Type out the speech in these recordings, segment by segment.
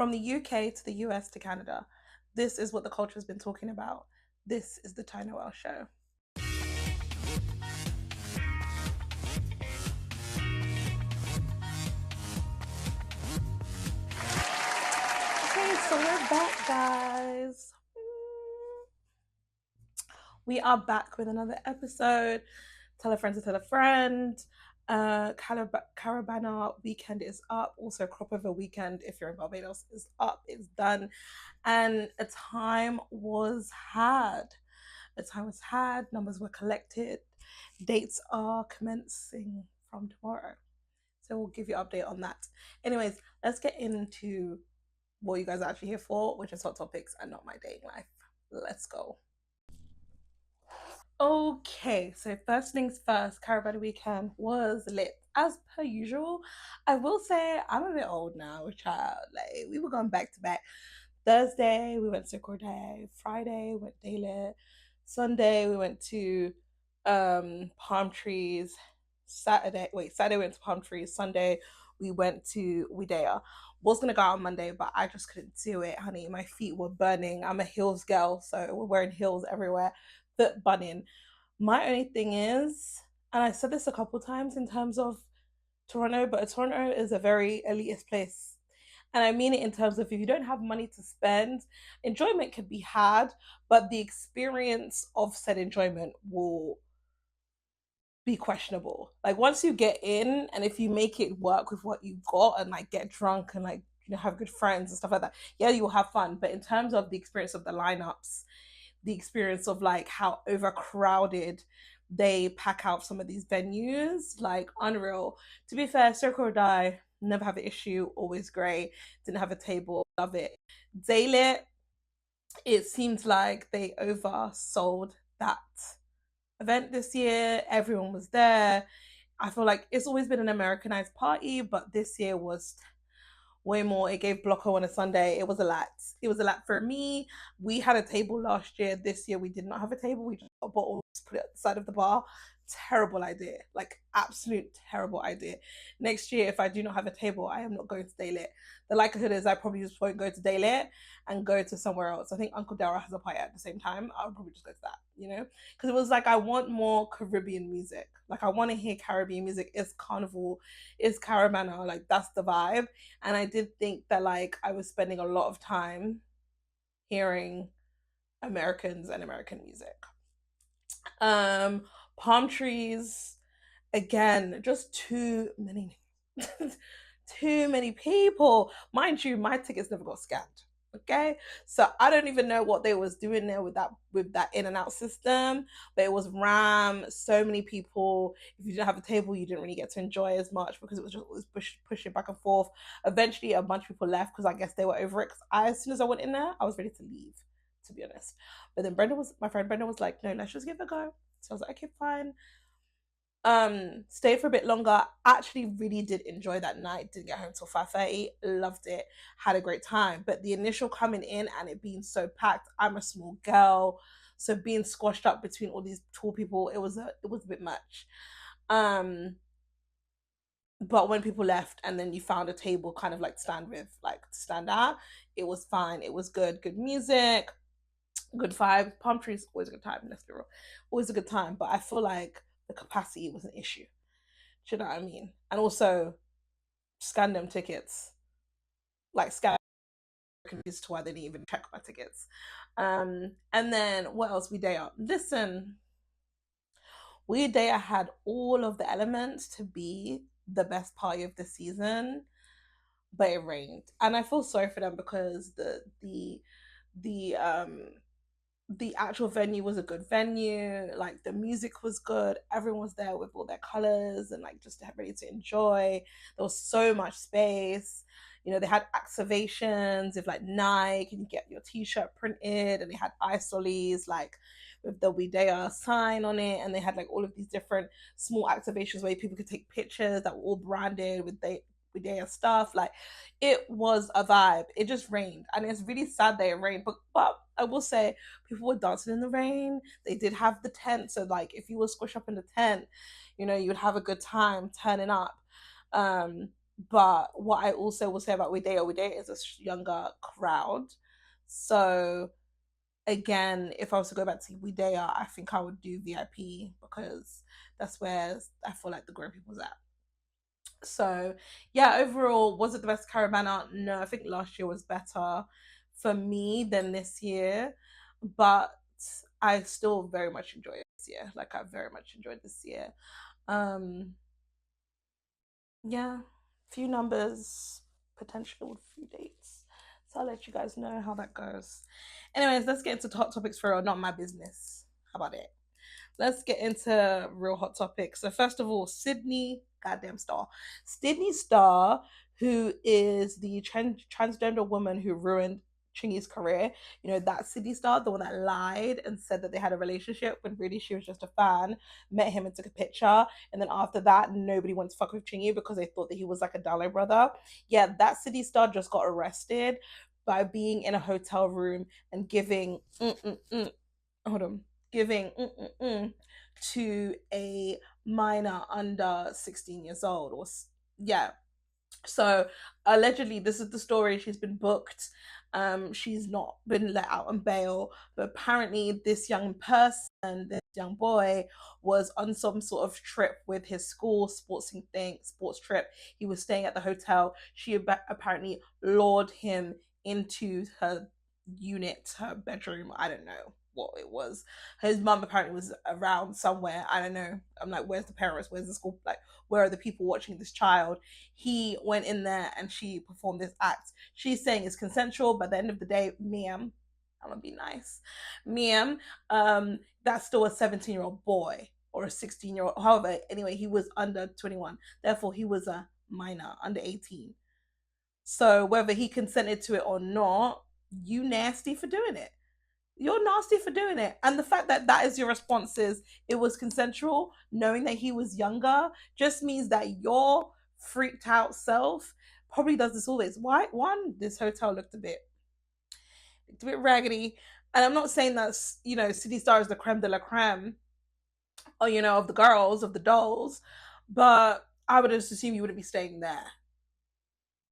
From the UK to the US to Canada, this is what the culture has been talking about. This is the Tiye Noelle Show. Okay, so we're back, guys. We are back with another episode. Tell a friend to tell a friend. Caribana weekend is up. Also, crop over weekend, if you're in Barbados, is up. It's done. And a time was had. A time was had. Numbers were collected. Dates are commencing from tomorrow. So we'll give you an update on that. Anyways, let's get into what you guys are actually here for, which is hot topics and not my dating life. Let's go. Okay, so first things first, Caribana Weekend was lit as per usual. I will say I'm a bit old now, child. Like we were going back to back. Thursday we went to Corday, Friday we went daylit, Sunday we went to palm trees, Saturday we went to palm trees, Sunday we went to Widea. Was gonna go out on Monday, but I just couldn't do it, honey. My feet were burning. I'm a heels girl, so we're wearing heels everywhere, foot bunning. My only thing is, and I said this a couple times in terms of Toronto, but Toronto is a very elitist place. And I mean it in terms of if you don't have money to spend, enjoyment can be had, but the experience of said enjoyment will be questionable. Like once you get in and if you make it work with what you've got and like get drunk and like have good friends and stuff like that, yeah, you'll have fun. But in terms of the experience of the lineups, the experience of like how overcrowded they pack out some of these venues, like unreal. To be fair, Circle or Die, never have an issue, always great. Didn't have a table, love it. Daylit, it seems like they oversold that event this year. Everyone was there. I feel like it's always been an Americanized party, but this year was way more. It gave Blocko on a Sunday. It was a lot. It was a lot for me. We had a table last year. This year we did not have a table. We just got a bottle, just put it at the side of the bar. Terrible idea. Like absolute terrible idea. Next year, if I do not have a table, I am not going to Daylit. The likelihood is I probably just won't go to Daylit and go to somewhere else. I think Uncle Dara has a party at the same time. I'll probably just go to that, Because it was like I want more Caribbean music. Like I want to hear Caribbean music. It's carnival, it's Caribana. Like that's the vibe. And I did think that like I was spending a lot of time hearing Americans and American music. Palm trees, again, just too many too many people. Mind you, my tickets never got scanned. Okay, so I don't even know what they was doing there with that in and out system, but it was ram. So many people. If you didn't have a table, you didn't really get to enjoy as much because it was pushing back and forth. Eventually, a bunch of people left because I guess they were over it. Because as soon as I went in there, I was ready to leave, to be honest. But then my friend Brenda was like, "No, let's just give it a go." So I was like, "Okay, fine." Stayed for a bit longer. Actually really did enjoy that night. Didn't get home till 5:30. Loved it. Had a great time. But the initial coming in and it being so packed, I'm a small girl, so being squashed up between all these tall people, it was a bit much. um but when people left and then you found a table kind of like stand with, like to stand at, it was fine. It was good music, good vibe. Palm trees always a good time. Let's be real, always a good time. But I feel like the capacity was an issue. Do you know what I mean? And also, scan them tickets, like scan, confused to why they didn't even check my tickets. And then what else? We day up. Listen, we day had all of the elements to be the best party of the season, but it rained, and I feel sorry for them because the the actual venue was a good venue. Like the music was good. Everyone was there with all their colors and like just ready to enjoy. There was so much space. They had activations with like Nike, and you get your t-shirt printed, and they had ice lollies like with the We Day sign on it, and they had like all of these different small activations where people could take pictures that were all branded with We Day stuff. Like it was a vibe. It just rained, and it's really sad that it rained. But I will say, people were dancing in the rain. They did have the tent, so like if you were squished up in the tent, you would have a good time turning up. But what I also will say about We Date is a younger crowd. So again, if I was to go back to Widea, I think I would do VIP because that's where I feel like the grown people's at. So yeah, overall, was it the best Caribana? No, I think last year was better for me than this year, but I still very much enjoy it this year. Like I very much enjoyed this year. Um, yeah, few numbers, potential with few dates. So I'll let you guys know how that goes. Anyways, let's get into hot topics for real, not my business. How about it? Let's get into real hot topics. So first of all, Sydney, goddamn Starr, Sydney Starr, who is the transgender woman who ruined Chingy's career. You know that Sydney Starr, the one that lied and said that they had a relationship when really she was just a fan. Met him and took a picture, and then after that, nobody went to fuck with Chingy because they thought that he was like a Dalai brother. Yeah, that Sydney Starr just got arrested by being in a hotel room and giving hold on, giving to a minor under 16 years old or yeah. So allegedly this is the story. She's been booked. She's not been let out on bail, but apparently this young person, this young boy, was on some sort of trip with his school sports trip. He was staying at the hotel. She apparently lured him into her unit, her bedroom. I don't know what it was. His mum apparently was around somewhere. I don't know. I'm like, where's the parents? Where's the school? Like, where are the people watching this child? He went in there and she performed this act. She's saying it's consensual, but at the end of the day, ma'am, I'm gonna be nice, ma'am. That's still a 17-year-old boy or a 16-year-old. However, anyway, he was under 21. Therefore, he was a minor, under 18. So whether he consented to it or not, you nasty for doing it. You're nasty for doing it. And the fact that that is your response is it was consensual, knowing that he was younger, just means that your freaked out self probably does this always. Why? One, this hotel looked a bit raggedy. And I'm not saying that's, City Star is the creme de la creme, or, of the girls, of the dolls, but I would just assume you wouldn't be staying there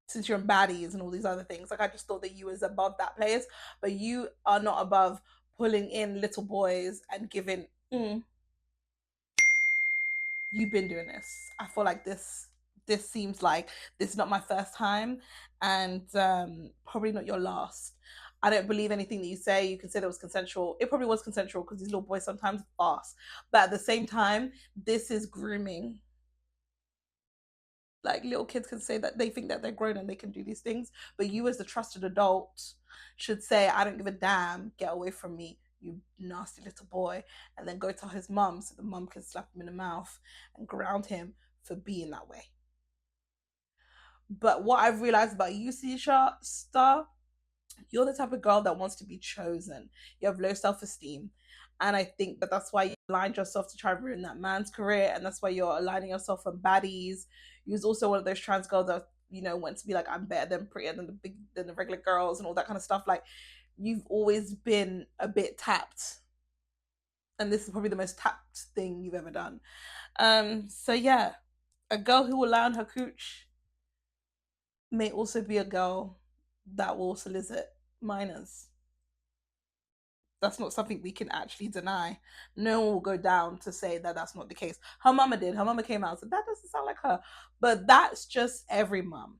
since you're in baddies and all these other things. Like I just thought that you was above that place, but you are not above pulling in little boys and giving. You've been doing this. I feel like this seems like this is not my first time, and probably not your last. I don't believe anything that you say. You can say that was consensual. It probably was consensual because these little boys sometimes fast, but at the same time, this is grooming. Like little kids can say that they think that they're grown and they can do these things, but you as the trusted adult should say, I don't give a damn, get away from me, you nasty little boy, and then go tell his mum so the mum can slap him in the mouth and ground him for being that way. But what I've realized about you, Star, you're the type of girl that wants to be chosen. You have low self-esteem, and I think that that's why you aligned yourself to try and ruin that man's career, and that's why you're aligning yourself on baddies. You was also one of those trans girls that went to be like, I'm better than prettier than the regular girls and all that kind of stuff. Like you've always been a bit tapped, and this is probably the most tapped thing you've ever done. So yeah, a girl who will lie on her cooch may also be a girl that will solicit minors. That's not something we can actually deny. No one will go down to say that that's not the case. Her mama did. Her mama came out and said that doesn't sound like her, but that's just every mom.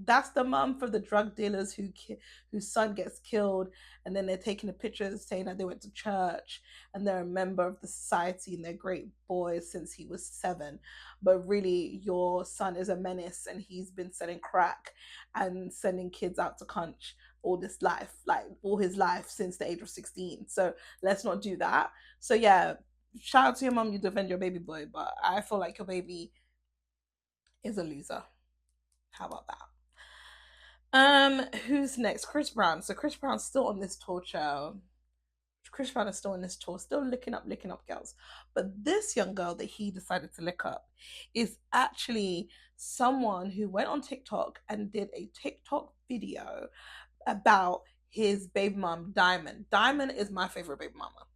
That's the mom for the drug dealers whose son gets killed, and then they're taking a picture saying that they went to church and they're a member of the society and they're great boys since he was 7, but really your son is a menace and he's been selling crack and sending kids out to conch all this life, like all his life since the age of 16. So let's not do that. So yeah, shout out to your mom, you defend your baby boy, but I feel like your baby is a loser. How about that? Who's next? Chris Brown. So Chris Brown's still on this tour, child. Chris Brown is still on this tour, still licking up girls. But this young girl that he decided to lick up is actually someone who went on TikTok and did a TikTok video about his baby mom, Diamond. Diamond is my favorite baby mama.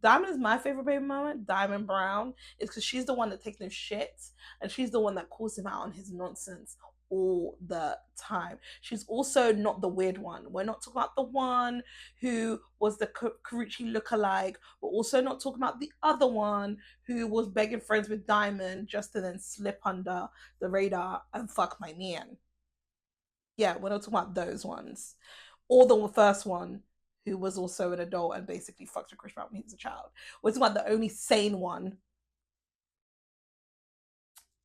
Diamond is my favorite baby mama. Diamond Brown is because she's the one that takes no shit and she's the one that calls him out on his nonsense all the time. She's also not the weird one. We're not talking about the one who was the Karuchi lookalike. We're also not talking about the other one who was begging friends with Diamond just to then slip under the radar and fuck my man. Yeah, we're not talking about those ones. Or the first one who was also an adult and basically fucked with Chris Brown when he was a child. We're talking about the only sane one,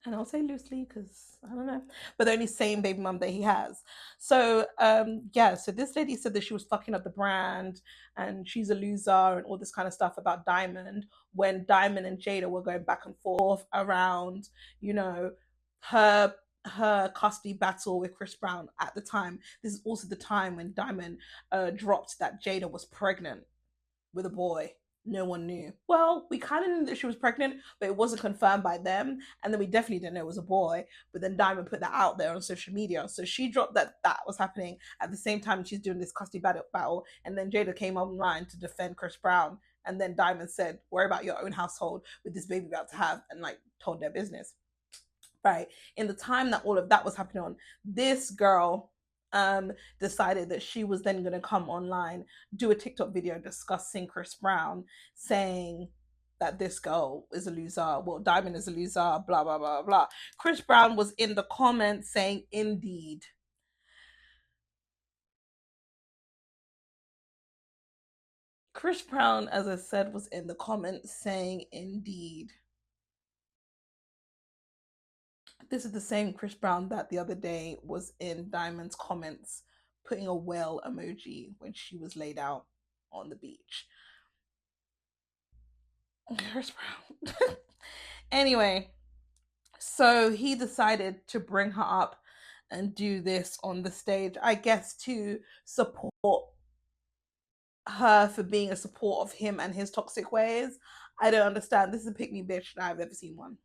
and I'll say loosely because I don't know, but the only same baby mum that he has. So yeah, so this lady said that she was fucking up the brand and she's a loser and all this kind of stuff about Diamond when Diamond and Jada were going back and forth around, you know, her custody battle with Chris Brown at the time. This is also the time when Diamond dropped that Jada was pregnant with a boy. No one knew. Well, we kind of knew that she was pregnant, but it wasn't confirmed by them. And then we definitely didn't know it was a boy. But then Diamond put that out there on social media. So she dropped that that was happening at the same time she's doing this custody battle. And then Jada came online to defend Chris Brown. And then Diamond said, worry about your own household with this baby about to have, and like told their business. Right. In the time that all of that was happening on, this girl decided that she was then going to come online, do a TikTok video discussing Chris Brown, saying that this girl is a loser, well, Diamond is a loser, blah, blah, blah, blah. Chris Brown was in the comments saying, indeed. Chris Brown, as I said, was in the comments saying, indeed. This is the same Chris Brown that the other day was in Diamond's comments putting a whale emoji when she was laid out on the beach. Chris Brown. Anyway, so he decided to bring her up and do this on the stage, I guess, to support her for being a support of him and his toxic ways. I don't understand. This is a pick me bitch that I've ever seen one.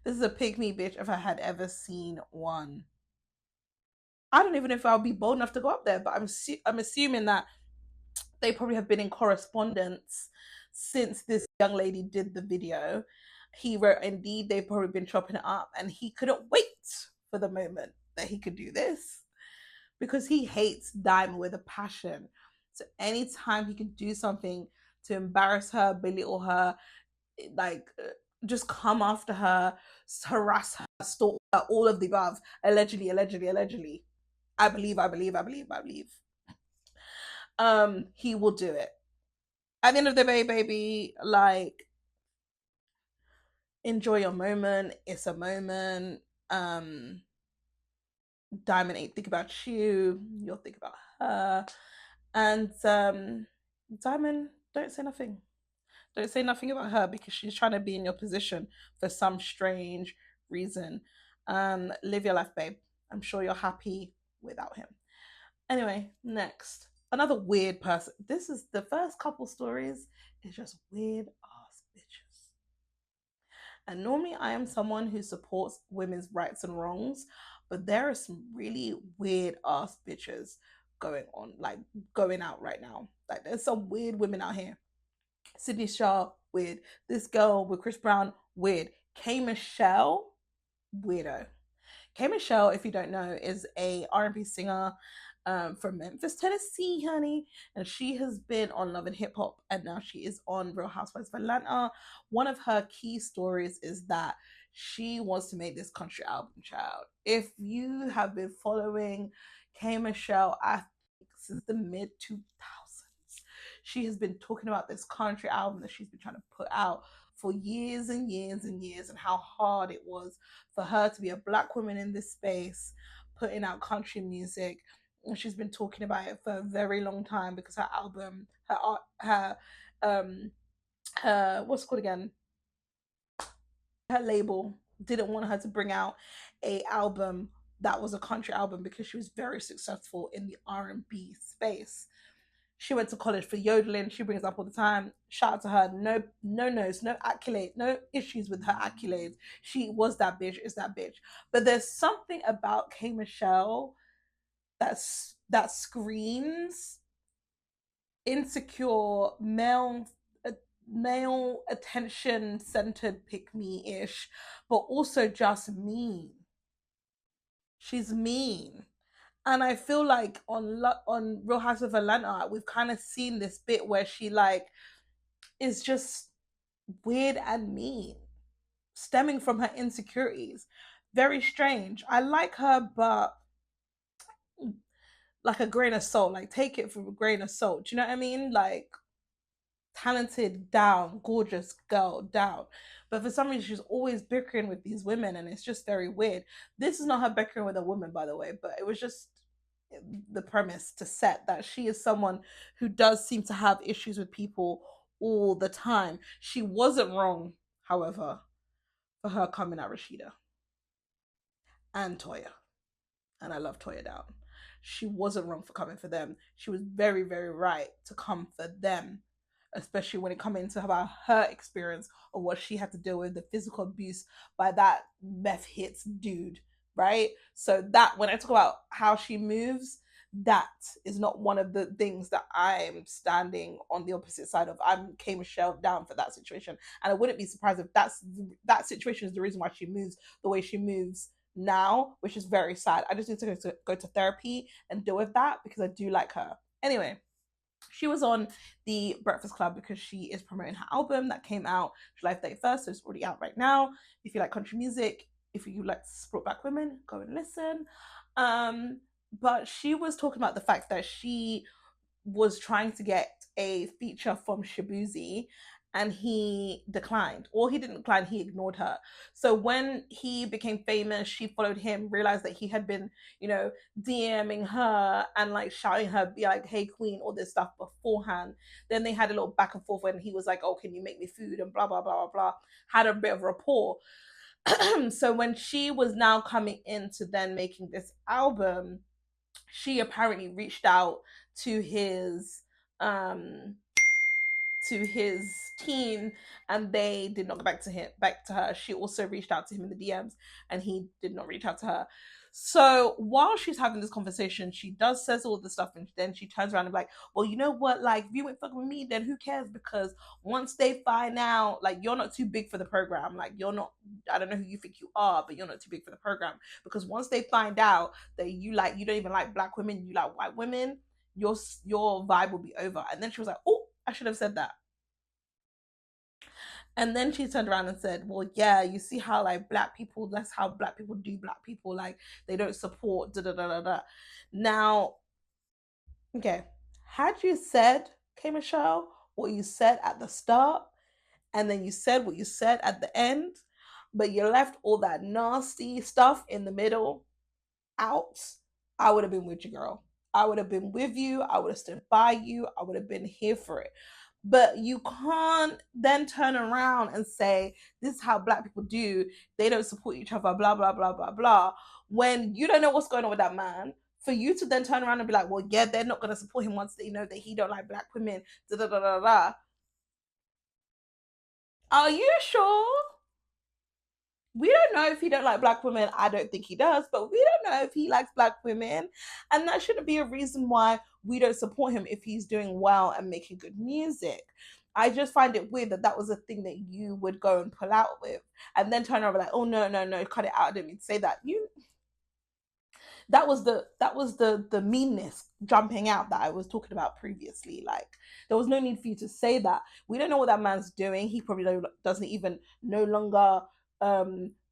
This is a pick me bitch if I had ever seen one. I don't even know if I'll be bold enough to go up there, but I'm assuming that they probably have been in correspondence since this young lady did the video. He wrote, indeed, they've probably been chopping it up, and he couldn't wait for the moment that he could do this because he hates Diamond with a passion. So anytime he could do something to embarrass her, belittle her, like just come after her, harass her, stalk her, all of the above, allegedly, allegedly, allegedly. I believe, I believe, I believe, I believe. He will do it. At the end of the day, baby, like enjoy your moment. It's a moment. Diamond ain't think about you. You'll think about her. And Diamond, don't say nothing. Don't say nothing about her because she's trying to be in your position for some strange reason. Live your life, babe. I'm sure you're happy without him. Anyway, next. Another weird person. This is the first couple stories is just weird ass bitches. And normally I am someone who supports women's rights and wrongs, but there are some really weird ass bitches going on, like going out right now. Like there's some weird women out here. Sydney Shaw, weird. This girl with Chris Brown, weird. K Michelle, weirdo. K Michelle, if you don't know, is a R&B singer from Memphis, Tennessee, honey. And she has been on Love and Hip Hop, and now she is on Real Housewives of Atlanta. One of her key stories is that she wants to make this country album, child. If you have been following K Michelle, I think since the mid 2000s, she has been talking about this country album that she's been trying to put out for years and years and years, and how hard it was for her to be a black woman in this space putting out country music. And she's been talking about it for a very long time because her album, her art, her what's it called again? Her label didn't want her to bring out a album that was a country album because she was very successful in the R&B space. She went to college for yodeling. She brings up all the time. Shout out to her. No, no notes, no accolades, no issues with her accolades. She was that bitch, is that bitch. But there's something about K Michelle that screams insecure male attention centered pick me ish, but also just mean. She's mean. And I feel like on Real House of Atlanta, we've kind of seen this bit where she like is just weird and mean, stemming from her insecurities. Very strange. I like her, but like a grain of salt. Like take it for a grain of salt. Do you know what I mean? Like talented down, gorgeous girl down. But for some reason, she's always bickering with these women, and it's just very weird. This is not her bickering with a woman, by the way, but it was just the premise to set that she is someone who does seem to have issues with people all the time. She wasn't wrong, however, for her coming at Rashida and Toya. And I love Toya down. She wasn't wrong for coming for them. She was very, very right to come for them, especially when it comes into about her experience of what she had to deal with, the physical abuse by that meth hits dude, right? So that when I talk about how she moves, that is not one of the things that I'm standing on the opposite side of. I'm K Michelle down for that situation, and I wouldn't be surprised if that situation is the reason why she moves the way she moves now, which is very sad. I just need to go to therapy and deal with that because I do like her. Anyway, she was on the Breakfast Club because she is promoting her album that came out July 31st, so it's already out right now. If you like country music, if you like to support Black women, go and listen. But she was talking about the fact that she was trying to get a feature from Shaboozey and he declined. Or he didn't decline, he ignored her. So when he became famous, she followed him, realized that he had been, DMing her and like shouting her, be like, hey queen, all this stuff beforehand. Then they had a little back and forth when he was like, oh, can you make me food and blah, blah, blah, blah, blah. Had a bit of rapport. So when she was now coming into then making this album, she apparently reached out to um his team and they did not go back to her. She also reached out to him in the DMs and he did not reach out to her. So while she's having this conversation, she does says all this stuff and then she turns around and be like, well, you know what, like if you ain't fucking with me, then who cares? Because once they find out, like you're not too big for the program, like you're not, I don't know who you think you are, but you're not too big for the program. Because once they find out that you don't even like Black women, you like white women, your vibe will be over. And then she was like, oh, I should have said that. And then she turned around and said, well, yeah, you see how like Black people, that's how Black people do Black people. Like they don't support da da da da da. Now, okay, had you said, K Michelle, what you said at the start, and then you said what you said at the end, but you left all that nasty stuff in the middle out, I would have been with you, girl. I would have been with you. I would have stood by you. I would have been here for it. But you can't then turn around and say, this is how Black people do. They don't support each other, blah, blah, blah, blah, blah. When you don't know what's going on with that man, for you to then turn around and be like, well, yeah, they're not going to support him once they know that he don't like Black women, da, da, da, da, da. Are you sure? We don't know if he don't like Black women. I don't think he does, but we don't know if he likes Black women, and that shouldn't be a reason why we don't support him if he's doing well and making good music. I just find it weird that that was a thing that you would go and pull out with, and then turn over like, oh no, no, no, cut it out. I didn't mean to say that. That was the meanness jumping out that I was talking about previously. Like there was no need for you to say that. We don't know what that man's doing. He probably doesn't even no longer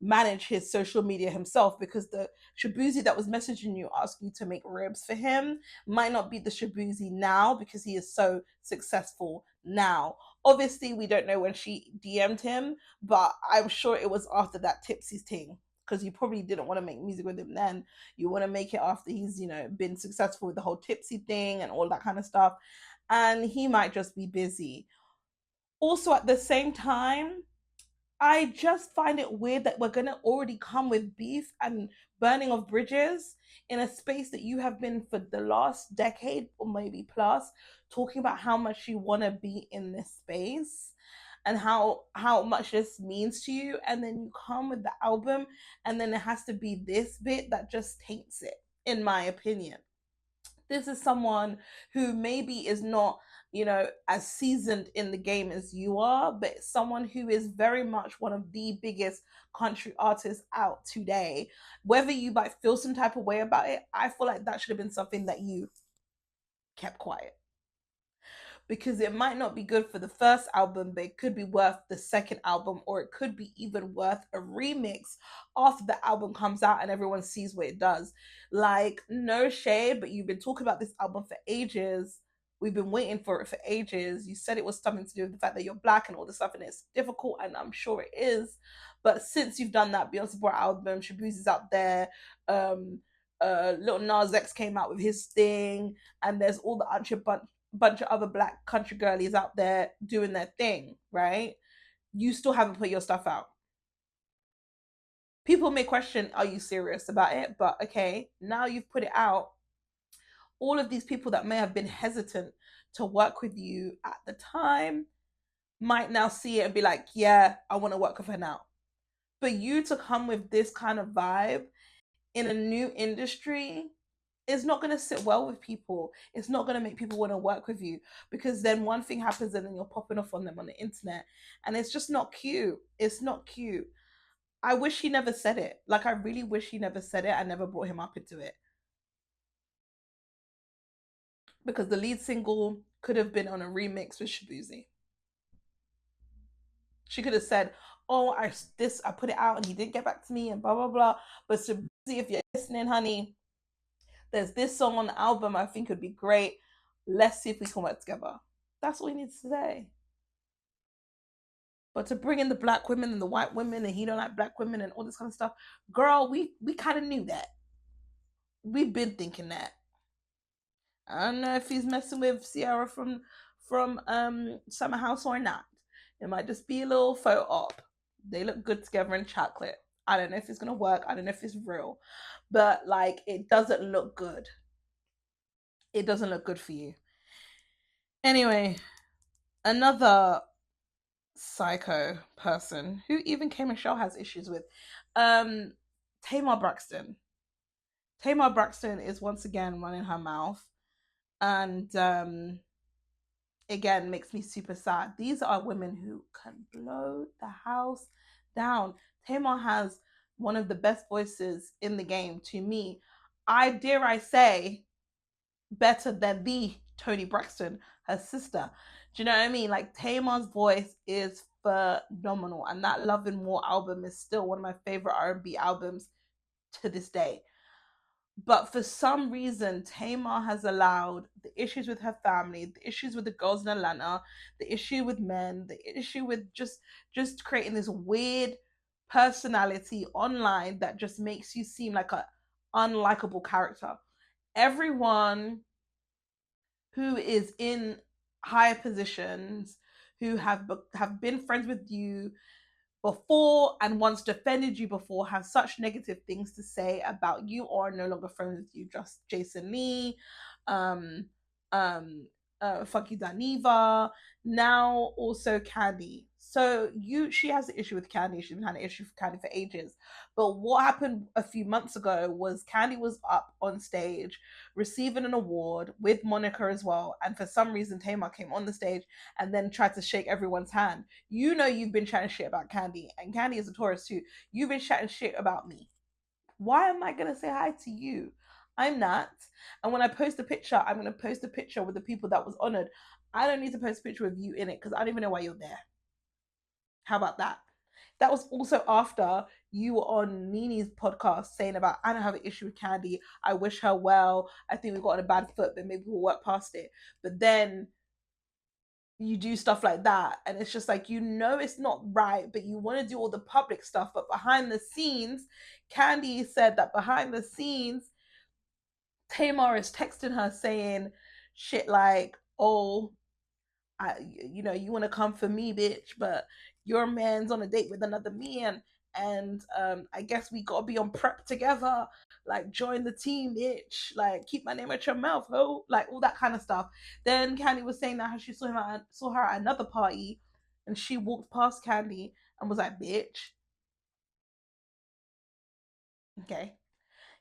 manage his social media himself because the Shaboozey that was messaging you asking you to make ribs for him might not be the Shaboozey now because he is so successful now. Obviously, we don't know when she DM'd him, but I'm sure it was after that tipsy thing because you probably didn't want to make music with him then. You want to make it after he's, been successful with the whole tipsy thing and all that kind of stuff. And he might just be busy. Also, at the same time, I just find it weird that we're gonna already come with beef and burning of bridges in a space that you have been for the last decade or maybe plus talking about how much you want to be in this space and how much this means to you, and then you come with the album and then it has to be this bit that just taints it, in my opinion. This is someone who maybe is not, as seasoned in the game as you are, but someone who is very much one of the biggest country artists out today. Whether you might feel some type of way about it, I feel like that should have been something that you kept quiet, because it might not be good for the first album, but it could be worth the second album, or it could be even worth a remix after the album comes out and everyone sees what it does. Like, no shade, but you've been talking about this album for ages. We've been waiting for it for ages. You said it was something to do with the fact that you're black and all this stuff, and it's difficult, and I'm sure it is. But since you've done that Beyonce brought album, Shaboozey's out there, Little Nas X came out with his thing, and there's all the bunch of other black country girlies out there doing their thing, right? You still haven't put your stuff out. People may question, are you serious about it? But okay, now you've put it out. All of these people that may have been hesitant to work with you at the time might now see it and be like, yeah, I want to work with her now. But you to come with this kind of vibe in a new industry is not going to sit well with people. It's not going to make people want to work with you, because then one thing happens and then you're popping off on them on the internet, and it's just not cute. It's not cute. I wish he never said it. Like, I really wish he never said it. I never brought him up into it, because the lead single could have been on a remix with Shaboozey. She could have said, "Oh, I put it out and he didn't get back to me and blah blah blah." But Shaboozey, if you're listening, honey, there's this song on the album I think would be great. Let's see if we can work together. That's all he needs to say. But to bring in the black women and the white women, and he don't like black women and all this kind of stuff, girl, we kind of knew that. We've been thinking that. I don't know if he's messing with Sierra from Summer House or not. It might just be a little photo op. They look good together in chocolate. I don't know if it's gonna work. I don't know if it's real, but like, it doesn't look good. It doesn't look good for you. Anyway, another psycho person who even K Michelle has issues with, um, Tamar Braxton. Tamar Braxton is once again running her mouth, and again makes me super sad. These are women who can blow the house down. Tamar has one of the best voices in the game to me. I say better than the Toni Braxton, her sister. Do you know what I mean? Like, Tamar's voice is phenomenal, and that Love and War album is still one of my favorite R&B albums to this day. But for some reason, Tamar has allowed the issues with her family, the issues with the girls in Atlanta, the issue with men, the issue with just creating this weird personality online that just makes you seem like a unlikable character. Everyone who is in higher positions, who have been friends with you before and once defended you before, have such negative things to say about you, or are no longer friends with you. Just Jason Lee, um, um, Funky Daniva, now also Kandi. So she has an issue with Kandi. She's been having an issue with Kandi for ages. But what happened a few months ago was Kandi was up on stage receiving an award with Monica as well, and for some reason Tamar came on the stage and then tried to shake everyone's hand. You know, you've been chatting shit about Kandi, and Kandi is a Taurus too. You've been chatting shit about me. Why am I gonna say hi to you? I'm not. And when I post a picture, I'm gonna post a picture with the people that was honored. I don't need to post a picture with you in it, because I don't even know why you're there. How about that? That was also after you were on Nini's podcast saying about, I don't have an issue with Kandi. I wish her well. I think we got on a bad foot, but maybe we'll work past it. But then you do stuff like that, and it's just like, it's not right, but you want to do all the public stuff. But behind the scenes, Kandi said that behind the scenes, Tamar is texting her saying shit like, "Oh, you want to come for me, bitch, but your man's on a date with another man, and I guess we gotta be on prep together. Like, join the team, bitch. Like, keep my name at your mouth, ho." Like, all that kind of stuff. Then Kandi was saying that she saw her at another party, and she walked past Kandi and was like, "Bitch." Okay.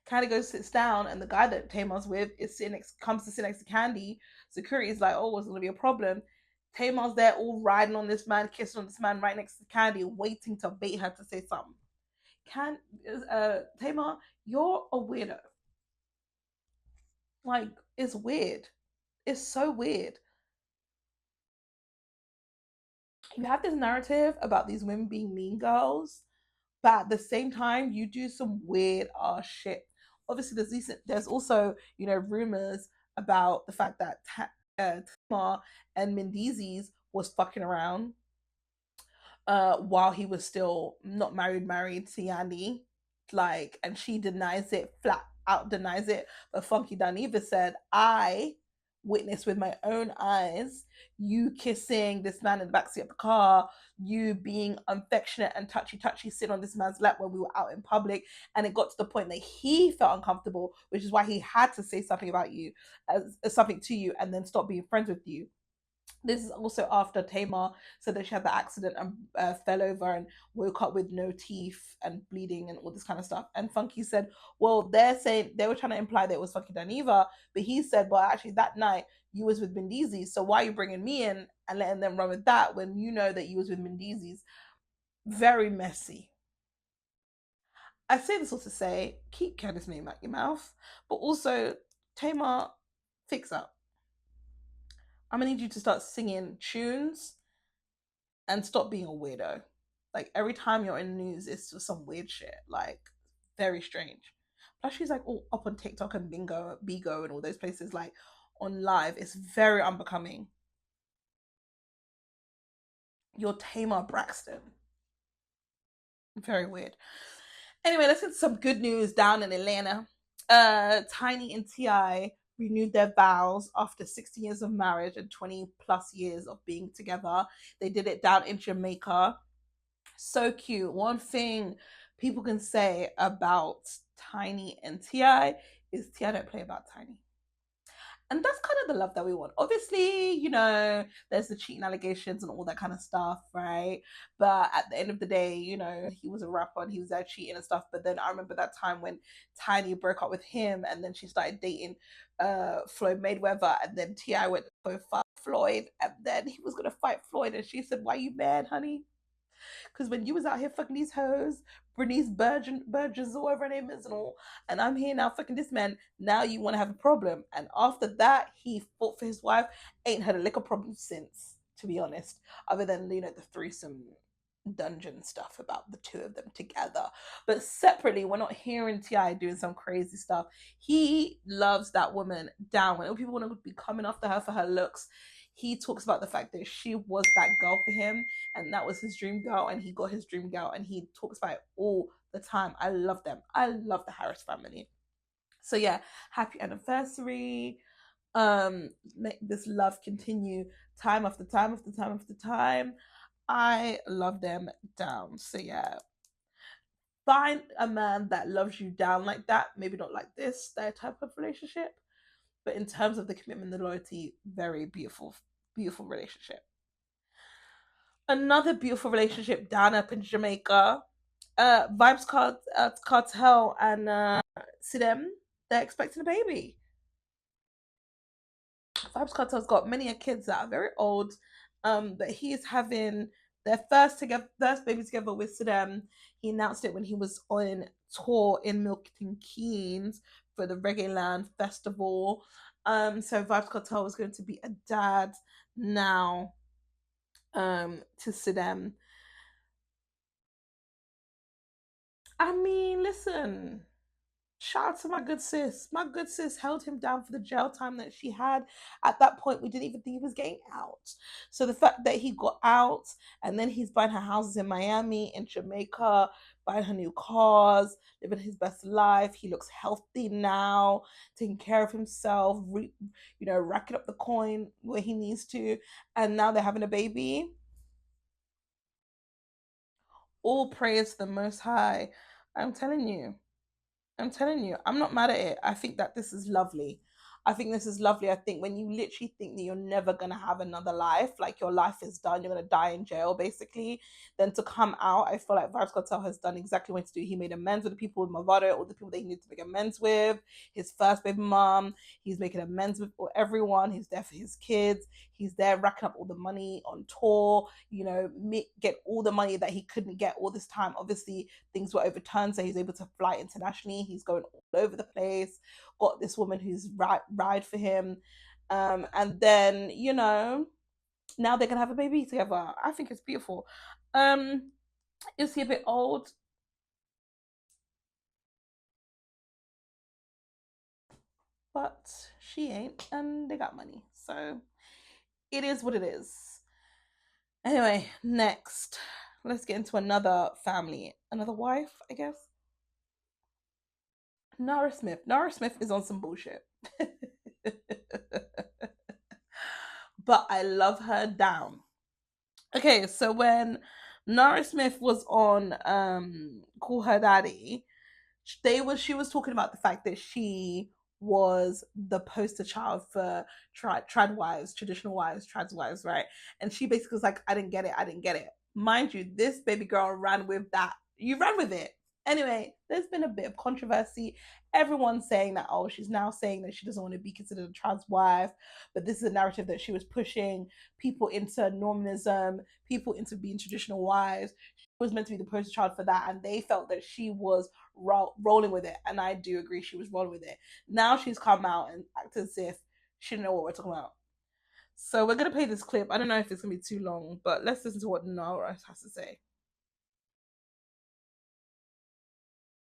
Kandi goes sits down, and the guy that Tamar's with comes to sit next to Kandi. Security is like, oh, what's gonna be a problem? Tamar's there, all riding on this man, kissing on this man right next to Kandi, waiting to bait her to say something. Tamar, you're a weirdo. Like, it's weird. It's so weird. You have this narrative about these women being mean girls, but at the same time, you do some weird ass shit. Obviously, there's also rumors about the fact that Tamar and Mendeeses was fucking around while he was still not married to Yanni. Like, and she denies it, flat out denies it. But Funky Daniva said, I witnessed with my own eyes you kissing this man in the backseat of the car, you being affectionate and touchy sitting on this man's lap when we were out in public, and it got to the point that he felt uncomfortable, which is why he had to say something about you, as something to you, and then stop being friends with you. This is also after Tamar said that she had the accident and fell over and woke up with no teeth and bleeding and all this kind of stuff. And Funky said, well, they're saying they were trying to imply that it was Funky Daniva, but he said, well, actually that night you was with Mendeeses, so why are you bringing me in and letting them run with that when you know that you was with Mendeeses? Very messy. I say this all to say, keep Candice name out your mouth, but also Tamar, fix up. I'm gonna need you to start singing tunes and stop being a weirdo. Like every time you're in the news, it's just some weird shit. Like very strange. Plus, she's like all up on TikTok and Bigo, and all those places, like on live. It's very unbecoming. You're Tamar Braxton. Very weird. Anyway, let's get some good news down in Atlanta. Tiny and Ti renewed their vows after 60 years of marriage and 20 plus years of being together. They did it down in Jamaica. So cute. One thing people can say about Tiny and Ti is Ti don't play about Tiny. And that's kind of the love that we want. Obviously, there's the cheating allegations and all that kind of stuff, right? But at the end of the day, he was a rapper and he was there cheating and stuff. But then I remember that time when Tiny broke up with him and then she started dating Floyd Mayweather, and then Ti went to fight Floyd, and then he was gonna fight Floyd, and she said, "Why you mad, honey? Because when you was out here fucking these hoes, Bernice Burgess, or whatever her name is, and all, and I'm here now fucking this man, now you want to have a problem." And after that, he fought for his wife. Ain't had a liquor problem since, to be honest, other than, the threesome dungeon stuff about the two of them together. But separately, we're not hearing Ti doing some crazy stuff. He loves that woman down. When people want to be coming after her for her looks, he talks about the fact that she was that girl for him, and that was his dream girl, and he got his dream girl, and he talks about it all the time. I love them. I love the Harris family. So yeah, happy anniversary. Make this love continue time after time after time after time. I love them down. So yeah, find a man that loves you down like that. Maybe not like this, their type of relationship, but in terms of the commitment, the loyalty, very beautiful, beautiful relationship. Another beautiful relationship down up in Jamaica. Vybz Cartel and Sidem, they're expecting a baby. Vybz Cartel's got many kids that are very old, but he is having their first baby together with Sidem. He announced it when he was on tour in Milton Keynes for the Reggae Land Festival. So Vybz Cartel is going to be a dad now to Sidem. I mean, listen, shout out to my good sis. My good sis held him down for the jail time that she had. At that point, we didn't even think he was getting out. So the fact that he got out and then he's buying her houses in Miami, in Jamaica, buying her new cars, living his best life. He looks healthy now, taking care of himself, racking up the coin where he needs to. And now they're having a baby. All praise to the Most High. I'm telling you. I'm telling you, I'm not mad at it. I think that this is lovely. I think this is lovely. I think when you literally think that you're never going to have another life, like your life is done, you're going to die in jail basically, then to come out, I feel like Vybz Kartel has done exactly what to do. He made amends with the people with Movado, all the people that he needed to make amends with, his first baby mom. He's making amends with everyone. He's there for his kids. He's there racking up all the money on tour, get all the money that he couldn't get all this time. Obviously, things were overturned, so he's able to fly internationally. He's going all over the place. Got this woman who's ride for him. And then, now they can have a baby together. I think it's beautiful. Is he a bit old? But she ain't, and they got money. So it is what it is. Anyway, next, let's get into another family, another wife, I guess. Nara Smith. Nara Smith is on some bullshit. But I love her down. Okay, so when Nara Smith was on Call Her Daddy, she was talking about the fact that she was the poster child for trad wives, traditional wives, trans wives, right? And she basically was like, I didn't get it, I didn't get it. Mind you, this baby girl ran with that. You ran with it. Anyway, there's been a bit of controversy. Everyone's saying that, oh, she's now saying that she doesn't want to be considered a trans wife, but this is a narrative that she was pushing people into Normanism, people into being traditional wives. She was meant to be the poster child for that, and they felt that she was rolling with it. And I do agree, she was rolling with it. Now she's come out and acted as if she didn't know what we're talking about. So we're gonna play this clip. I don't know if it's gonna be too long, but let's listen to what Nara has to say.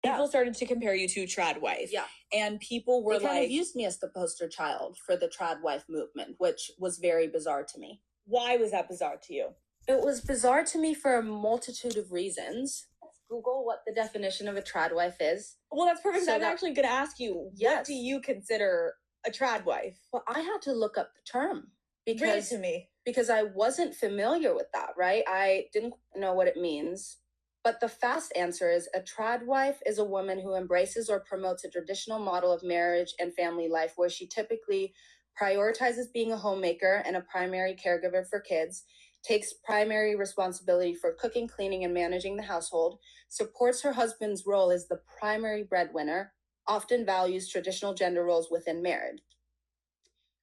People started to compare you to trad wife. Yeah. And people were they kind like, of used me as the poster child for the trad wife movement, which was very bizarre to me. Why was that bizarre to you? It was bizarre to me for a multitude of reasons. Let's Google what the definition of a trad wife is. Well, that's perfect. So I'm actually going to ask you, yes. What do you consider a trad wife? Well, I had to look up the term. Read it to me. Because I wasn't familiar with that, right? I didn't know what it means. But the fast answer is a trad wife is a woman who embraces or promotes a traditional model of marriage and family life where she typically prioritizes being a homemaker and a primary caregiver for kids, takes primary responsibility for cooking, cleaning, and managing the household, supports her husband's role as the primary breadwinner, often values traditional gender roles within marriage.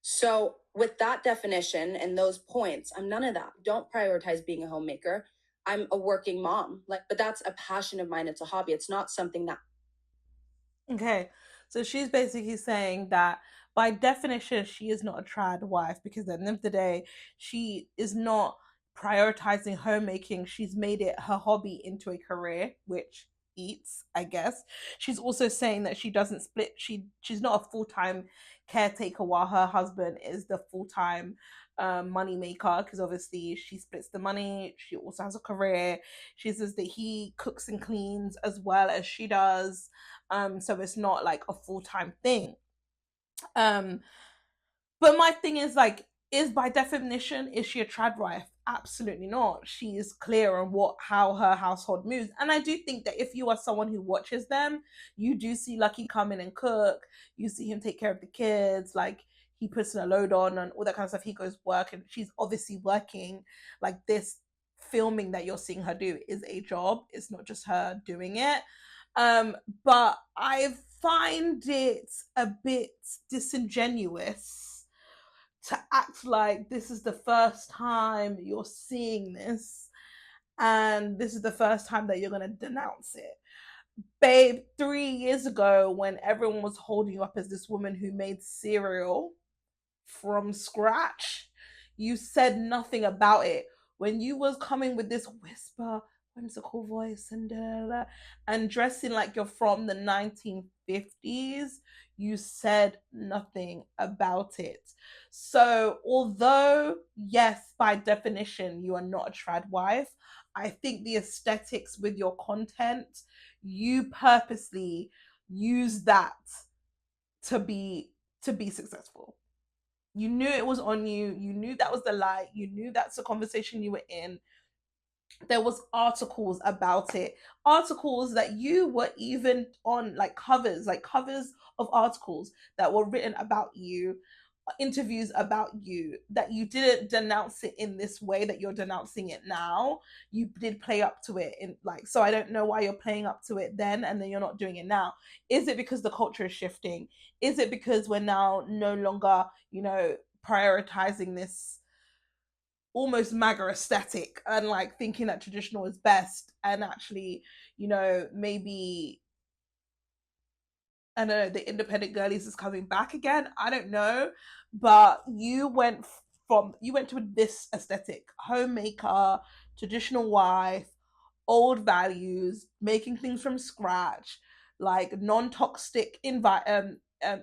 So with that definition and those points, I'm none of that. Don't prioritize being a homemaker. I'm a working mom, but that's a passion of mine. It's a hobby. It's not something that. Okay, so she's basically saying that by definition, she is not a trad wife because at the end of the day, she is not prioritizing homemaking. She's made it her hobby into a career, which eats, I guess. She's also saying that she doesn't split. She's not a full-time caretaker while her husband is the full-time money maker because obviously she splits the money. She also has a career. She says that he cooks and cleans as well as she does, so it's not like a full-time thing. But my thing is like, is by definition, is she a trad wife? Absolutely not. She is clear on how her household moves. And I do think that if you are someone who watches them, you do see Lucky come in and cook. You see him take care of the kids. Like he puts in a load on and all that kind of stuff. He goes work and she's obviously working. Like this filming that you're seeing her do is a job. It's not just her doing it. But I find it a bit disingenuous to act like this is the first time you're seeing this and this is the first time that you're going to denounce it. Babe, 3 years ago when everyone was holding you up as this woman who made cereal from scratch, you said nothing about it. When you was coming with this whisper, whimsical voice and dressing like you're from the 1950s, you said nothing about it. So although yes, by definition you are not a trad wife, I think the aesthetics with your content, you purposely use that to be successful. You knew it was on you. You knew that was the light. You knew that's the conversation you were in. there was articles about it, articles that you were even on, like covers of articles that were written about you, interviews about you, that you didn't denounce it in this way that you're denouncing it now. You did play up to it in, like, so I don't know why you're playing up to it then and then you're not doing it now. Is it because the culture is shifting? Is it because we're now no longer, prioritizing this almost MAGA aesthetic and like thinking that traditional is best, and actually, maybe, I don't know, the independent girlies is coming back again. I don't know, but you went to this aesthetic: homemaker, traditional wife, old values, making things from scratch, like non-toxic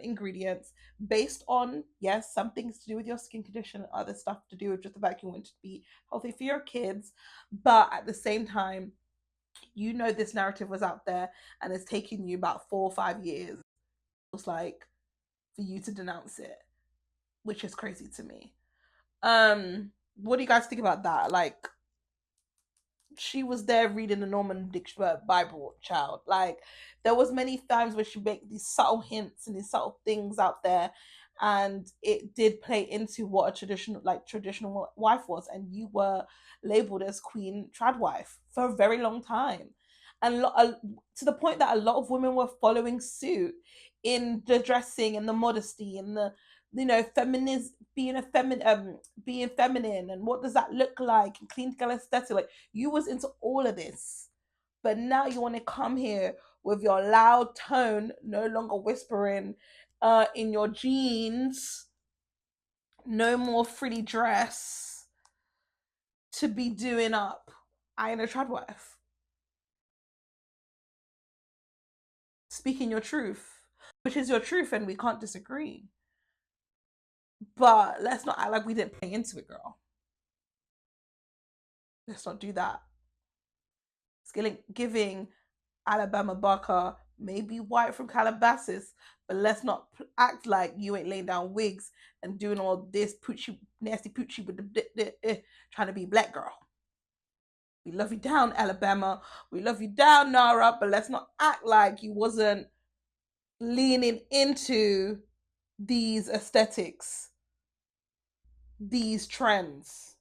ingredients, based on, yes, some things to do with your skin condition and other stuff to do with just the fact you want to be healthy for your kids, but at the same time, this narrative was out there and it's taken you about 4 or 5 years, was like, for you to denounce it, which is crazy to me. What do you guys think about that? Like, she was there reading the Norman Dictionary Bible, child. Like, there was many times where she make these subtle hints and these subtle things out there, and it did play into what a traditional wife was, and you were labeled as Queen Trad Wife for a very long time, and to the point that a lot of women were following suit in the dressing and the modesty and the feminist, being feminine, and what does that look like, and clean girl aesthetic. Like, you was into all of this, but now you want to come here with your loud tone, no longer whispering in your jeans, no more frilly dress, to be doing up I ain't a trad wife, speaking your truth, which is your truth, and we can't disagree. But let's not act like we didn't play into it, girl. Let's not do that. Giving Alabama Barker may be white from Calabasas, but let's not act like you ain't laying down wigs and doing all this poochie, nasty poochie with trying to be black, girl. We love you down, Alabama. We love you down, Nara, but let's not act like you wasn't leaning into these aesthetics, these trends.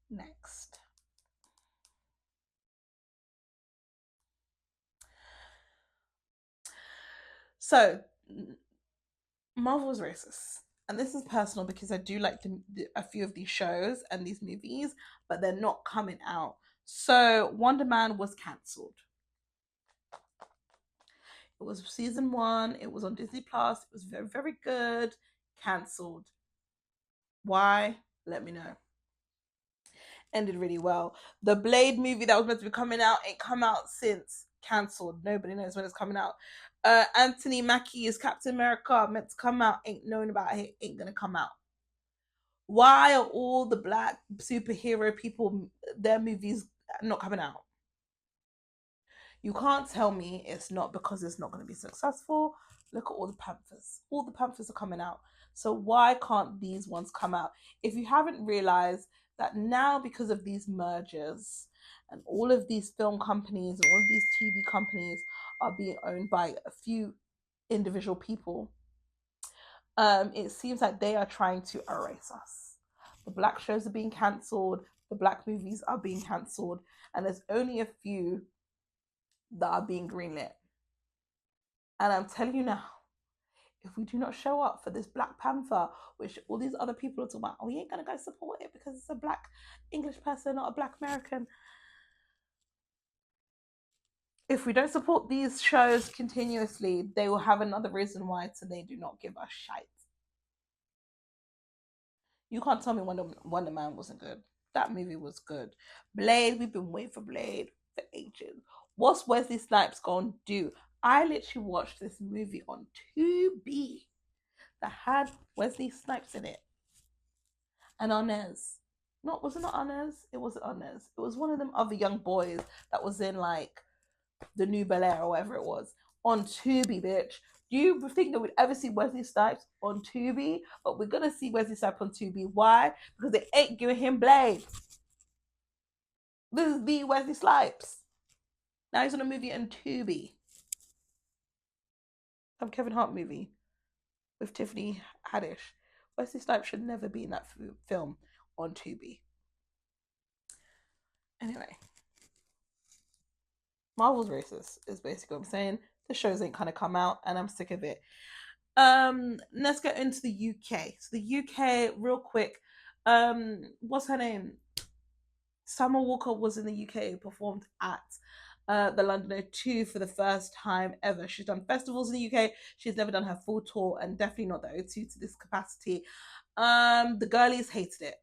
Next. So, Marvel's racist. And this is personal because I do like a few of these shows and these movies, but they're not coming out. So, Wonder Man was cancelled. It was season 1, it was on Disney Plus, it was very, very good. Cancelled. Why? Let me know. Ended really well. The Blade movie that was meant to be coming out ain't come out since. Cancelled. Nobody knows when it's coming out. Anthony Mackie's Captain America meant to come out, ain't known about it, ain't gonna come out. Why are all the black superhero people, their movies not coming out? You can't tell me it's not because it's not going to be successful. Look at all the Panthers. All the Panthers are coming out. So why can't these ones come out? If you haven't realized that now, because of these mergers and all of these film companies and all of these TV companies are being owned by a few individual people, it seems like they are trying to erase us. The black shows are being cancelled, the black movies are being cancelled, and there's only a few that are being greenlit. And I'm telling you now, if we do not show up for this Black Panther, which all these other people are talking about, we ain't gonna go support it because it's a black English person, not a black American. If we don't support these shows continuously, they will have another reason why, so they do not give us shite. You can't tell me Wonder Man wasn't good. That movie was good. Blade, we've been waiting for Blade for ages. What's Wesley Snipes gonna do? I literally watched this movie on Tubi that had Wesley Snipes in it. And Inez. Was it not Inez? It wasn't Inez. It was one of them other young boys that was in like the New Bel Air or whatever it was. On Tubi, bitch. Do you think that we'd ever see Wesley Snipes on Tubi? But we're gonna see Wesley Snipes on Tubi. Why? Because they ain't giving him Blade. This is the Wesley Snipes. Now he's on a movie on Tubi. Some Kevin Hart movie with Tiffany Haddish. Wesley Snipes should never be in that film on Tubi. Anyway, Marvel's racist is basically what I'm saying. The shows ain't kind of come out, and I'm sick of it. Let's get into the UK. So the UK, real quick. What's her name? Summer Walker was in the UK, performed at the London O2 for the first time ever. She's done festivals in the UK. She's never done her full tour, and definitely not the O2 to this capacity. The girlies hated it.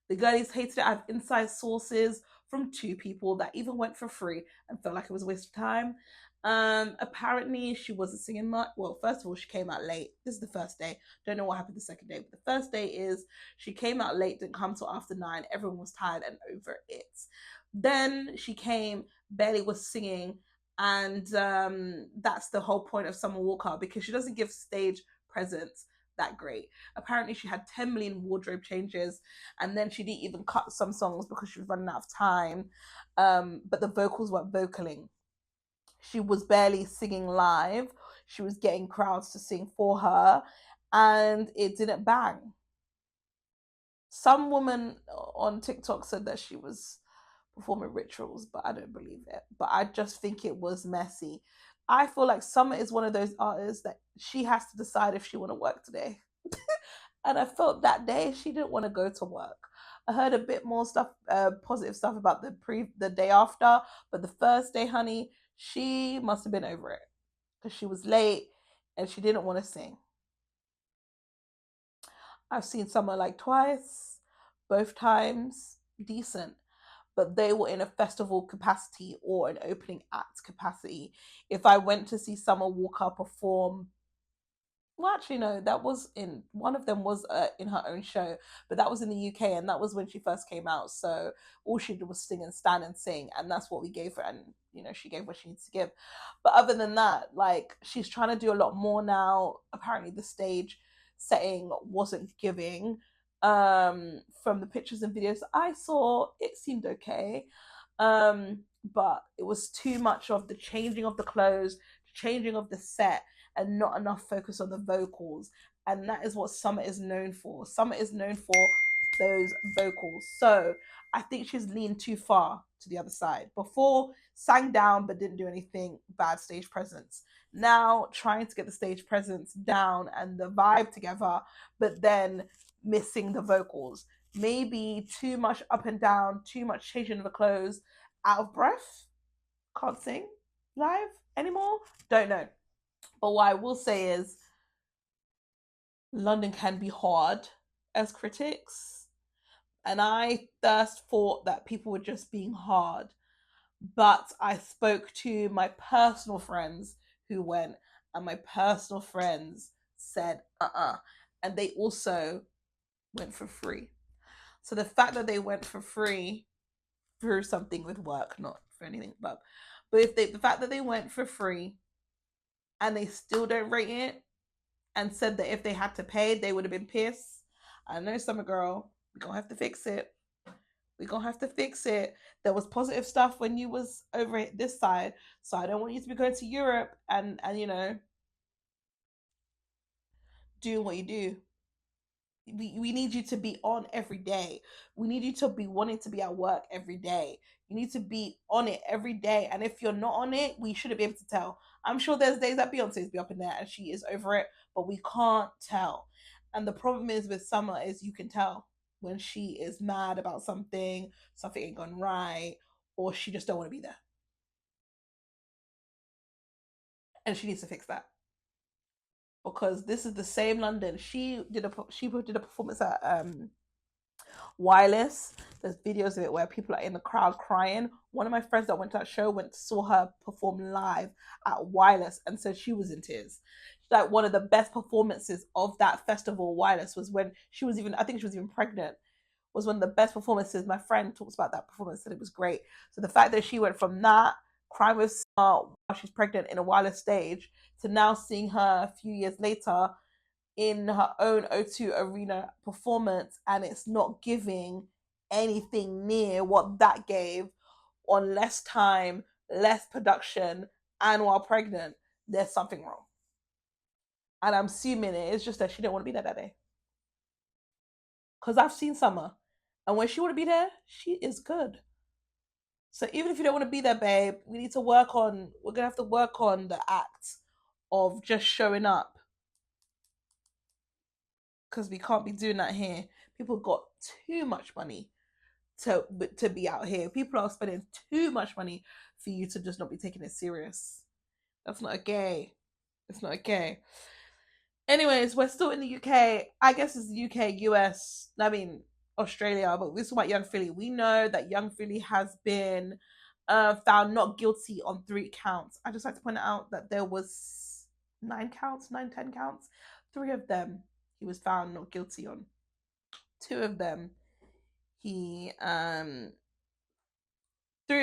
The girlies hated it. I have inside sources from 2 people that even went for free and felt like it was a waste of time. Apparently she wasn't singing much. Well, first of all, she came out late. This is the first day. Don't know what happened the second day, but the first day is she came out late, didn't come till after 9. Everyone was tired and over it. Then she came, barely was singing, and that's the whole point of Summer Walker, because she doesn't give stage presence that great. Apparently she had 10 million wardrobe changes, and then she didn't even cut some songs because she was running out of time. But the vocals weren't vocaling. She was barely singing live. She was getting crowds to sing for her, and it didn't bang. Some woman on TikTok said that she was performing rituals, but I don't believe it. But I just think it was messy. I feel like Summer is one of those artists that she has to decide if she want to work today. And I felt that day she didn't want to go to work. I heard a bit more stuff, positive stuff about the day after, but the first day, honey, she must have been over it because she was late and she didn't want to sing. I've seen Summer like twice, both times decent, but they were in a festival capacity or an opening act capacity. If I went to see Summer Walker perform, well, actually, no, that was in one of them was in her own show, but that was in the UK, and that was when she first came out. So all she did was sing and stand and sing, and that's what we gave her, and she gave what she needs to give. But other than that, like, she's trying to do a lot more now. Apparently, the stage setting wasn't giving. From the pictures and videos I saw, it seemed okay, but it was too much of the changing of the clothes, changing of the set, and not enough focus on the vocals. And that is what Summer is known for. Summer is known for those vocals. So I think she's leaned too far to the other side. Before, sang down but didn't do anything, bad stage presence. Now trying to get the stage presence down and the vibe together, but then missing the vocals. Maybe too much up and down, too much changing of the clothes, out of breath, can't sing live anymore, don't know. But what I will say is London can be hard as critics, and I first thought that people were just being hard, but I spoke to my personal friends who went, and my personal friends said and they also went for free. So the fact that they went for free through something with work, not for anything, but if the fact that they went for free and they still don't rate it, and said that if they had to pay, they would have been pissed. I know, Summer Girl, we're gonna have to fix it. We're gonna have to fix it. There was positive stuff when you was over this side, so I don't want you to be going to Europe and doing what you do. We need you to be on every day. We need you to be wanting to be at work every day. You need to be on it every day. And if you're not on it, we shouldn't be able to tell. I'm sure there's days that Beyonce's be up in there and she is over it, but we can't tell. And the problem is with Summer is you can tell when she is mad about something ain't gone right, or she just don't want to be there. And she needs to fix that. Because this is the same London. She did a performance at Wireless. There's videos of it where people are in the crowd crying. One of my friends that went to that show saw her perform live at Wireless and said she was in tears. Like, one of the best performances of that festival, Wireless, was when she was I think she was even pregnant. Was one of the best performances. My friend talks about that performance, and it was great. So the fact that she went from that crime with Starr while she's pregnant in a wireless stage, to now seeing her a few years later in her own O2 Arena performance, and it's not giving anything near what that gave on less time, less production, and while pregnant. There's something wrong. And I'm assuming it's just that she didn't want to be there that day. Because I've seen Summer, and when she want to be there, she is good. So even if you don't want to be there, babe, we need to work on. We're gonna have to work on the act of just showing up, because we can't be doing that here. People got too much money to be out here. People are spending too much money for you to just not be taking it serious. That's not okay. It's not okay. Anyways, we're still in the UK. I guess it's the UK, US. I mean Australia, but this is about Young Philly. We know that Young Philly has been found not guilty on 3 counts. I just like to point out that there was 9 counts, 10 counts. 3 of them he was found not guilty on. 2 of them he 2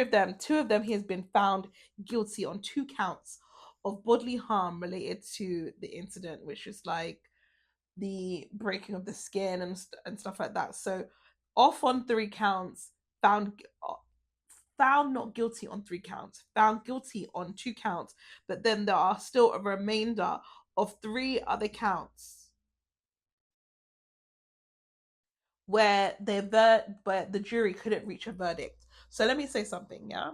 of them he has been found guilty on 2 counts of bodily harm related to the incident, which is like the breaking of the skin and stuff like that. So off on 3 counts, found not guilty on 3 counts, found guilty on 2 counts, but then there are still a remainder of 3 other counts where the jury couldn't reach a verdict. So let me say something, yeah?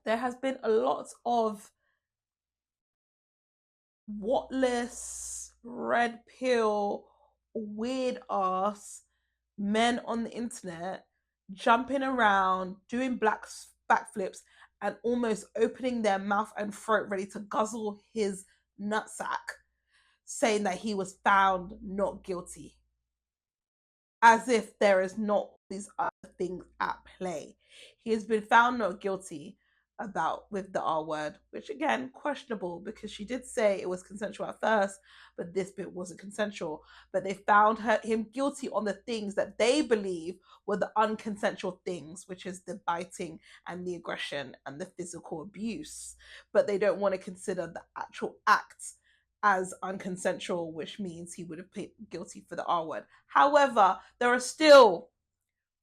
There has been a lot of whatless, red pill, weird ass men on the internet jumping around, doing backflips, and almost opening their mouth and throat ready to guzzle his nutsack, saying that he was found not guilty. As if there is not these other things at play. He has been found not guilty with the R word, which again, questionable, because she did say it was consensual at first, but this bit wasn't consensual. But they found him guilty on the things that they believe were the unconsensual things, which is the biting and the aggression and the physical abuse. But they don't want to consider the actual acts as unconsensual, which means he would have pleaded guilty for the R word. However, there are still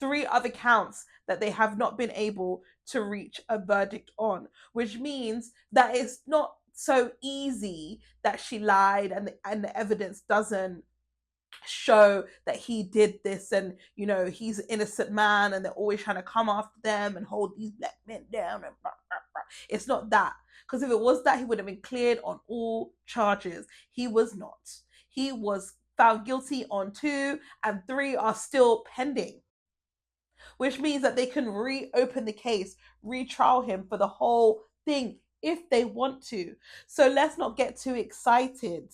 3 other counts that they have not been able to reach a verdict on, which means that it's not so easy that she lied and the evidence doesn't show that he did this, and he's an innocent man and they're always trying to come after them and hold these black men down and blah, blah, blah. It's not that, because if it was that, he would have been cleared on all charges. He was not. He was found guilty on 2, and 3 are still pending, which means that they can reopen the case, retrial him for the whole thing if they want to. So let's not get too excited.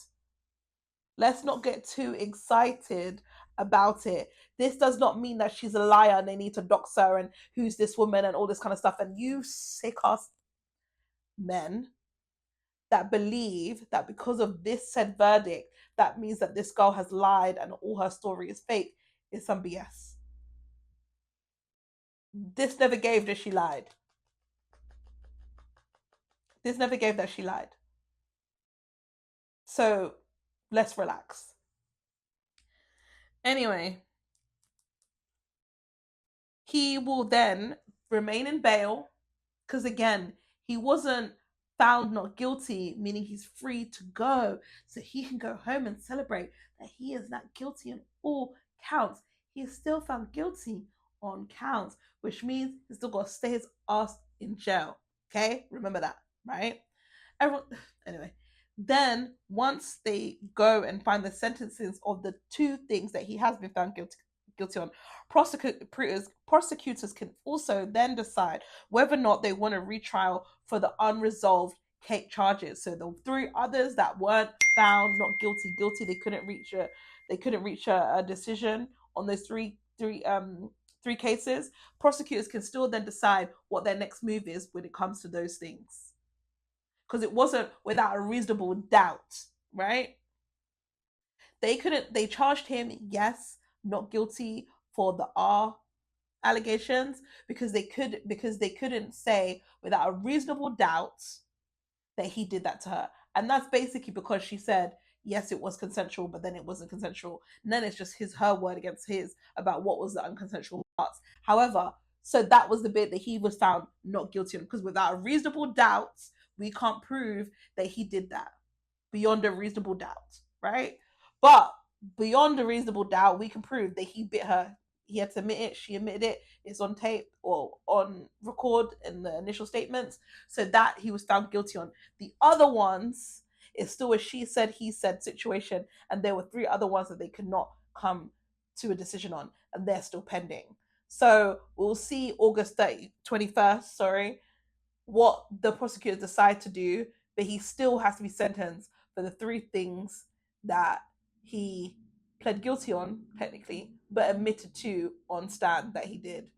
Let's not get too excited about it. This does not mean that she's a liar and they need to dox her and who's this woman and all this kind of stuff. And you sick ass men that believe that because of this said verdict, that means that this girl has lied and all her story is fake, is some BS. This never gave that she lied. This never gave that she lied. So let's relax. Anyway, he will then remain in bail, because again, he wasn't found not guilty, meaning he's free to go, so he can go home and celebrate that he is not guilty on all counts. He is still found guilty on counts, which means he's still got to stay his ass in jail. Okay, remember that, right? Anyway, then once they go and find the sentences of the 2 things that he has been found guilty on, prosecutors can also then decide whether or not they want to retrial for the unresolved charges. So the 3 others that weren't found not guilty, they couldn't reach a decision on those three cases. Prosecutors can still then decide what their next move is when it comes to those things, because it wasn't without a reasonable doubt, right? They charged him, yes, not guilty for the R allegations because they couldn't say without a reasonable doubt that he did that to her. And that's basically because she said, yes, it was consensual, but then it wasn't consensual. And then it's just her word against his about what was the unconsensual parts. However, so that was the bit that he was found not guilty on, because without a reasonable doubt, we can't prove that he did that beyond a reasonable doubt, right? But beyond a reasonable doubt, we can prove that he bit her. He had to admit it. She admitted it. It's on tape or on record in the initial statements. So that he was found guilty on. The other ones is still a she said, he said situation. And there were 3 other ones that they could not come to a decision on. And they're still pending. So we'll see August 21st, sorry, what the prosecutors decide to do. But he still has to be sentenced for the 3 things that he pled guilty on, technically, but admitted to on stand that he did,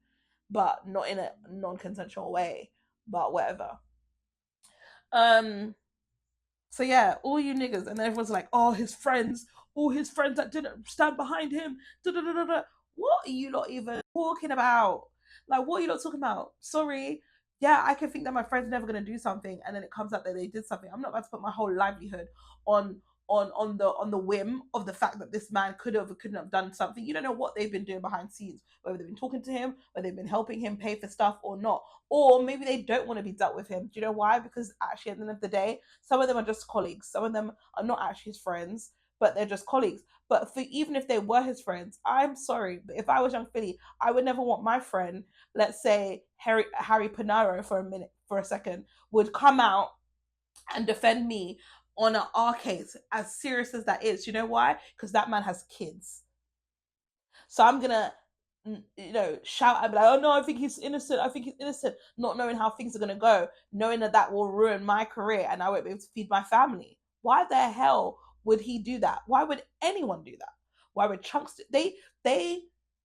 but not in a non-consensual way, but whatever. So yeah, all you niggas, and everyone's like, oh, all his friends that didn't stand behind him, da-da-da-da-da. What are you not even talking about? Like, what are you not talking about? Sorry. Yeah, I can think that my friend's never going to do something, and then it comes out that they did something. I'm not about to put my whole livelihood on the whim of the fact that this man could have or couldn't have done something. You don't know what they've been doing behind scenes, whether they've been talking to him, whether they've been helping him pay for stuff or not. Or maybe they don't want to be dealt with him. Do you know why? Because actually, at the end of the day, some of them are just colleagues. Some of them are not actually his friends, but they're just colleagues. But even if they were his friends, I'm sorry, but if I was Young Philly, I would never want my friend, let's say Harry Panaro for a second, would come out and defend me on our case, as serious as that is. You know why? Because that man has kids. So I'm gonna, shout and be like, oh no, I think he's innocent. I think he's innocent, not knowing how things are gonna go, knowing that will ruin my career and I won't be able to feed my family. Why the hell would he do that? Why would anyone do that? Why would chunks? They,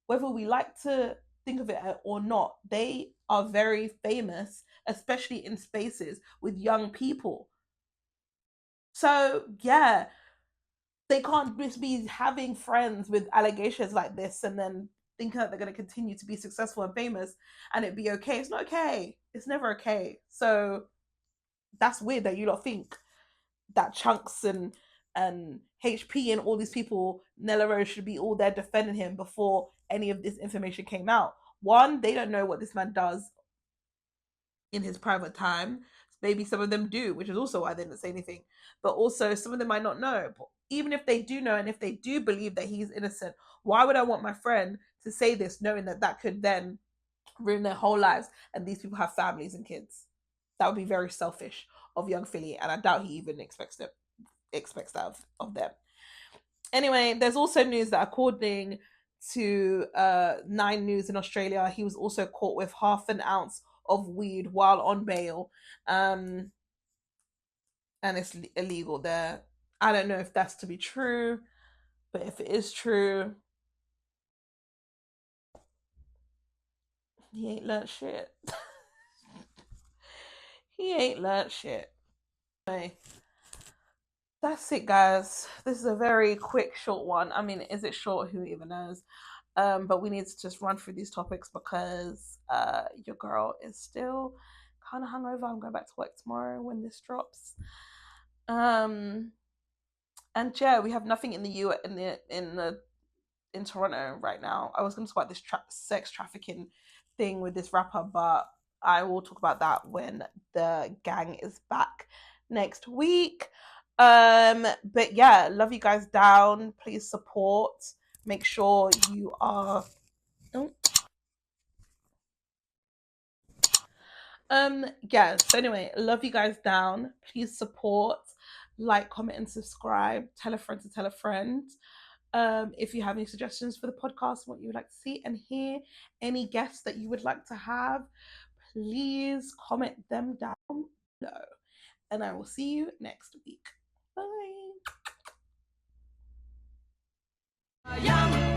whether we like to think of it or not, they are very famous, especially in spaces with young people. So yeah, they can't just be having friends with allegations like this and then thinking that they're going to continue to be successful and famous and it be okay. It's not okay. It's never okay. So that's weird that you lot think that Chunks and HP and all these people, Nella Rose, should be all there defending him before any of this information came out. One, they don't know what this man does in his private time. Maybe some of them do, which is also why they didn't say anything. But also, some of them might not know. But even if they do know, and if they do believe that he's innocent, why would I want my friend to say this, knowing that that could then ruin their whole lives, and these people have families and kids? That would be very selfish of Young Philly, and I doubt he even expects that of them. Anyway, there's also news that according to 9 News in Australia, he was also caught with half an ounce of weed while on bail, and it's illegal there. I don't know if that's to be true, but if it is true, he ain't learned shit. He ain't learned shit. Anyway, that's it, guys. This is a very quick, short one. I mean, is it short? Who even knows? But we need to just run through these topics because your girl is still kind of hungover. I'm going back to work tomorrow when this drops. And yeah, we have nothing in the in Toronto right now. I was going to talk about this sex trafficking thing with this rapper, but I will talk about that when the gang is back next week. But yeah, love you guys down. Please support. Make sure you are. Yeah, so anyway, love you guys down. Please support, like, comment, and subscribe. Tell a friend to tell a friend. If you have any suggestions for the podcast, what you would like to see and hear, any guests that you would like to have, please comment them down below. And I will see you next week. Bye.